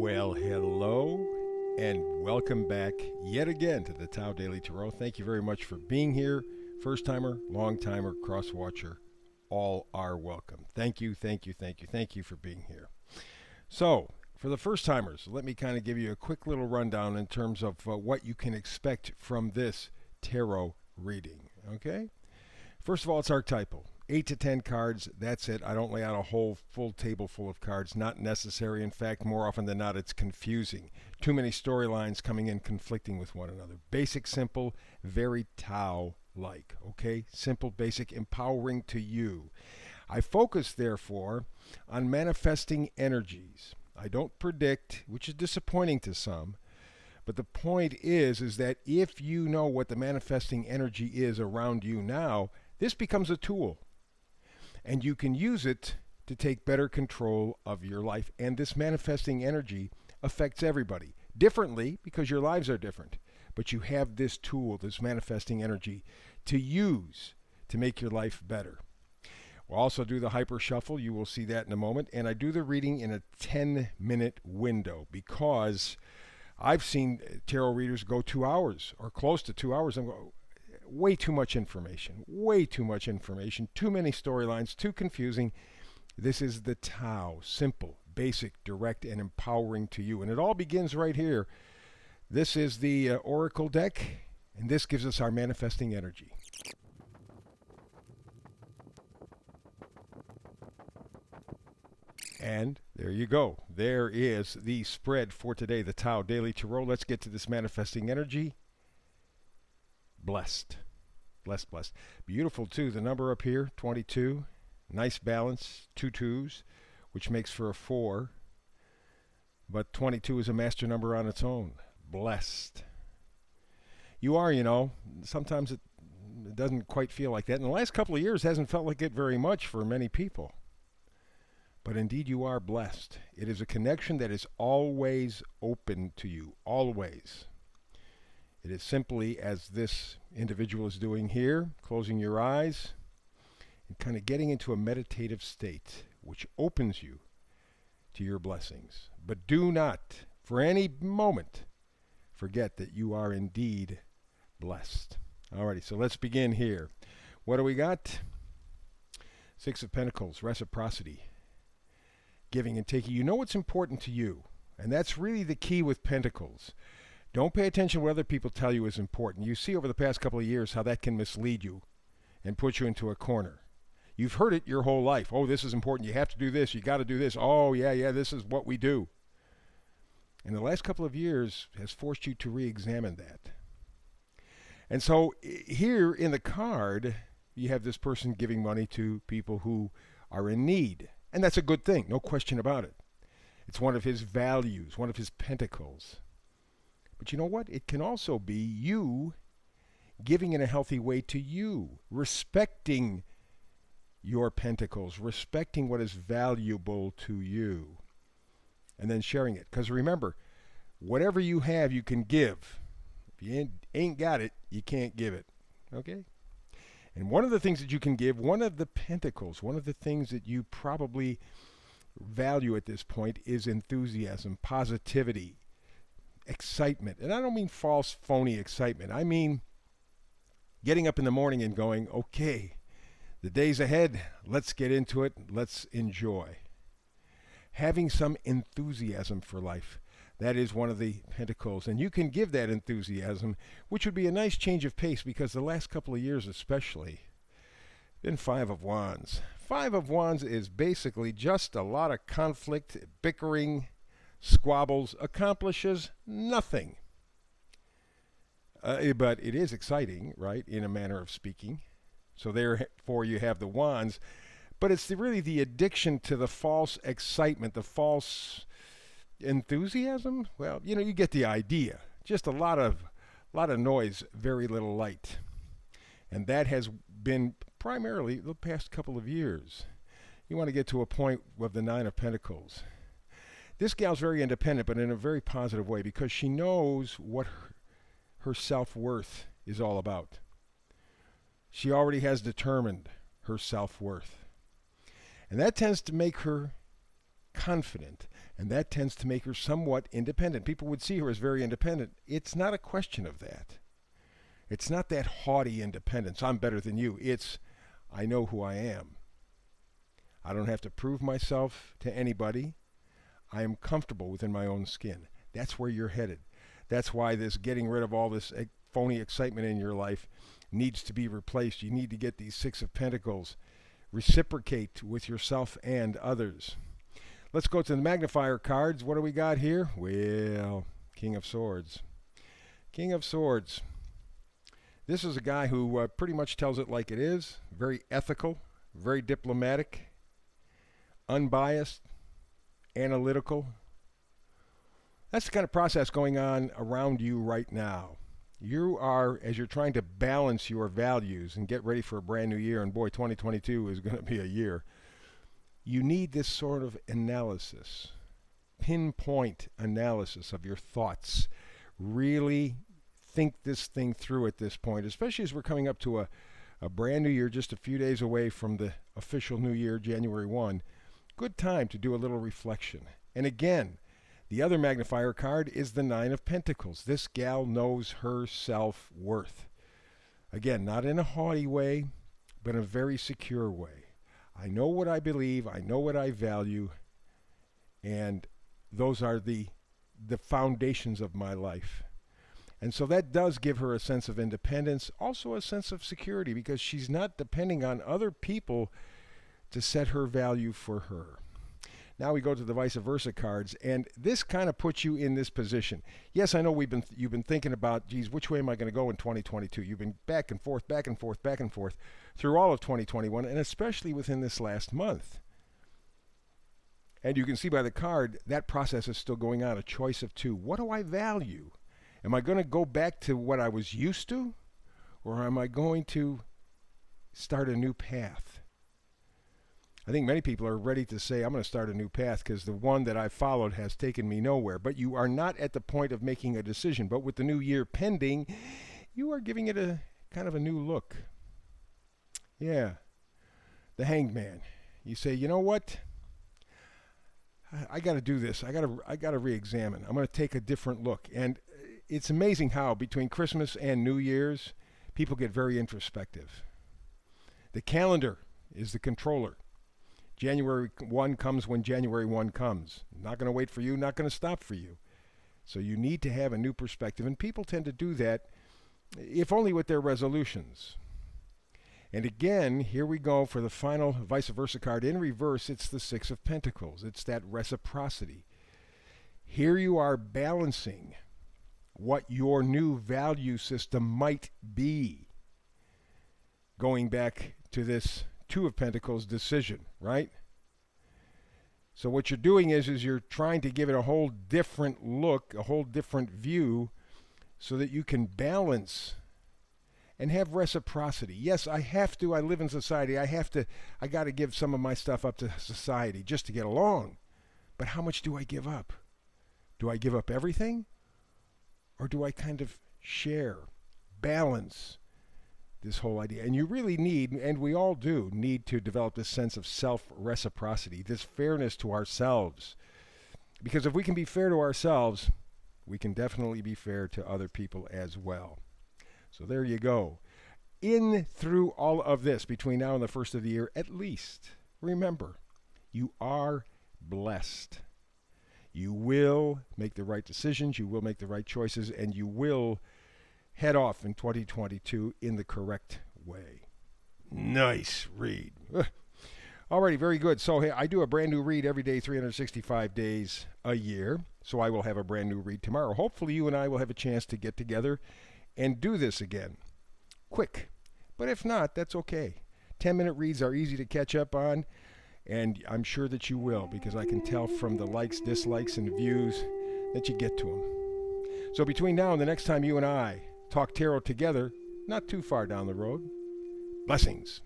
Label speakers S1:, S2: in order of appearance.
S1: Well, hello and welcome back yet again to the Tao Daily Tarot. Thank you very much for being here. First timer, long timer, cross watcher, all are welcome. Thank you, thank you, thank you, thank you for being here. So, for the first timers, let me kind of give you a quick little rundown in terms of what you can expect from this tarot reading. Okay? First of all, it's archetypal. 8 to 10 cards, that's it. I don't lay out a whole full table full of cards. Not necessary. In fact, more often than not, it's confusing. Too many storylines coming in conflicting with one another. Basic, simple, very Tao-like. Okay? Simple, basic, empowering to you. I focus, therefore, on manifesting energies. I don't predict, which is disappointing to some. But the point is that if you know what the manifesting energy is around you now, this becomes a tool. And you can use it to take better control of your life. And this manifesting energy affects everybody differently because your lives are different. But you have this tool, this manifesting energy, to use to make your life better. We'll also do the hyper shuffle. You will see that in a moment. And I do the reading in a 10-minute window because I've seen tarot readers go 2 hours or close to 2 hours and go, way too much information, too many storylines, too confusing. This is the Tao, simple, basic, direct, and empowering to you. And it all begins right here. This is the Oracle deck, and this gives us our manifesting energy. And there you go. There is the spread for today, the Tao Daily Tarot. Let's get to this manifesting energy. Blessed. Blessed, blessed. Beautiful, too. The number up here, 22. Nice balance, 2 2s, which makes for a 4. But 22 is a master number on its own. Blessed. You are, sometimes it doesn't quite feel like that. In the last couple of years, it hasn't felt like it very much for many people. But indeed, you are blessed. It is a connection that is always open to you, always. It is simply as this individual is doing here, closing your eyes and kind of getting into a meditative state, which opens you to your blessings. But do not, for any moment, forget that you are indeed blessed. Alrighty, so let's begin here. What do we got? 6 of Pentacles, reciprocity, giving and taking. You know what's important to you, and that's really the key with Pentacles. Don't pay attention to what other people tell you is important. You see over the past couple of years how that can mislead you and put you into a corner. You've heard it your whole life. Oh, this is important. You have to do this. You got to do this. Oh, yeah, this is what we do. And the last couple of years has forced you to re-examine that. And so here in the card, you have this person giving money to people who are in need. And that's a good thing. No question about it. It's one of his values, one of his pentacles. But you know what? It can also be you giving in a healthy way to you, respecting your pentacles, respecting what is valuable to you, and then sharing it. Because remember, whatever you have, you can give. If you ain't got it, you can't give it. Okay? And one of the things that you can give, one of the pentacles, one of the things that you probably value at this point is enthusiasm, positivity, excitement. And I don't mean false, phony excitement. I mean getting up in the morning and going, okay, the day's ahead. Let's get into it. Let's enjoy. Having some enthusiasm for life. That is one of the pentacles. And you can give that enthusiasm, which would be a nice change of pace because the last couple of years especially, been 5 of Wands. 5 of Wands is basically just a lot of conflict, bickering, squabbles, accomplishes nothing. But it is exciting, right, in a manner of speaking. So therefore you have the Wands. But it's really the addiction to the false excitement, the false enthusiasm. Well, you get the idea. Just a lot of noise, very little light. And that has been primarily the past couple of years. You want to get to a point with the 9 of Pentacles. This gal's very independent, but in a very positive way because she knows what her self-worth is all about. She already has determined her self-worth. And that tends to make her confident. And that tends to make her somewhat independent. People would see her as very independent. It's not a question of that. It's not that haughty independence. I'm better than you. It's, I know who I am. I don't have to prove myself to anybody. I am comfortable within my own skin. That's where you're headed. That's why this getting rid of all this phony excitement in your life needs to be replaced. You need to get these Six of Pentacles. Reciprocate with yourself and others. Let's go to the magnifier cards. What do we got here? Well, King of Swords. King of Swords. This is a guy who pretty much tells it like it is. Very ethical, very diplomatic, unbiased, analytical. That's the kind of process going on around you right now. You are, as you're trying to balance your values and get ready for a brand new year, and boy, 2022 is going to be a year, you need this sort of analysis, pinpoint analysis of your thoughts. Really think this thing through at this point, especially as we're coming up to a brand new year, just a few days away from the official new year, January 1. Good time to do a little reflection. And again, the other magnifier card is the Nine of Pentacles. This gal knows her self-worth. Again, not in a haughty way, but in a very secure way. I know what I believe, I know what I value, and those are the foundations of my life. And so that does give her a sense of independence, also a sense of security, because she's not depending on other people to set her value for her. Now we go to the vice versa cards, and this kind of puts you in this position. Yes, I know you've been thinking about, geez, which way am I going to go in 2022? You've been back and forth through all of 2021, and especially within this last month. And you can see by the card, that process is still going on, a choice of two. What do I value? Am I going to go back to what I was used to, or am I going to start a new path? I think many people are ready to say, I'm going to start a new path because the one that I've followed has taken me nowhere. But you are not at the point of making a decision. But with the new year pending, you are giving it a kind of a new look. Yeah. The Hanged Man. You say, you know what? I got to do this. I got to re-examine. I'm going to take a different look. And it's amazing how between Christmas and New Year's, people get very introspective. The calendar is the controller. January 1 comes when January 1 comes. Not going to wait for you, not going to stop for you. So you need to have a new perspective, and people tend to do that, if only with their resolutions. And again, here we go for the final vice versa card. In reverse, it's the Six of Pentacles. It's that reciprocity. Here you are balancing what your new value system might be. Going back to this Two of Pentacles decision, right? So what you're doing is you're trying to give it a whole different look, a whole different view, so that you can balance and have reciprocity. Yes, I live in society. I got to give some of my stuff up to society just to get along. But how much do I give up? Do I give up everything? Or do I kind of share, balance this whole idea? And you really need, and we all do, need to develop this sense of self-reciprocity, this fairness to ourselves. Because if we can be fair to ourselves, we can definitely be fair to other people as well. So there you go. In through all of this, between now and the first of the year, at least, remember, you are blessed. You will make the right decisions, you will make the right choices, and you will head off in 2022 in the correct way. Nice read. Alrighty, very good. So hey, I do a brand new read every day, 365 days a year. So I will have a brand new read tomorrow. Hopefully you and I will have a chance to get together and do this again. Quick. But if not, that's okay. 10-minute reads are easy to catch up on, and I'm sure that you will, because I can tell from the likes, dislikes, and views that you get to them. So between now and the next time you and I talk tarot together, not too far down the road, blessings.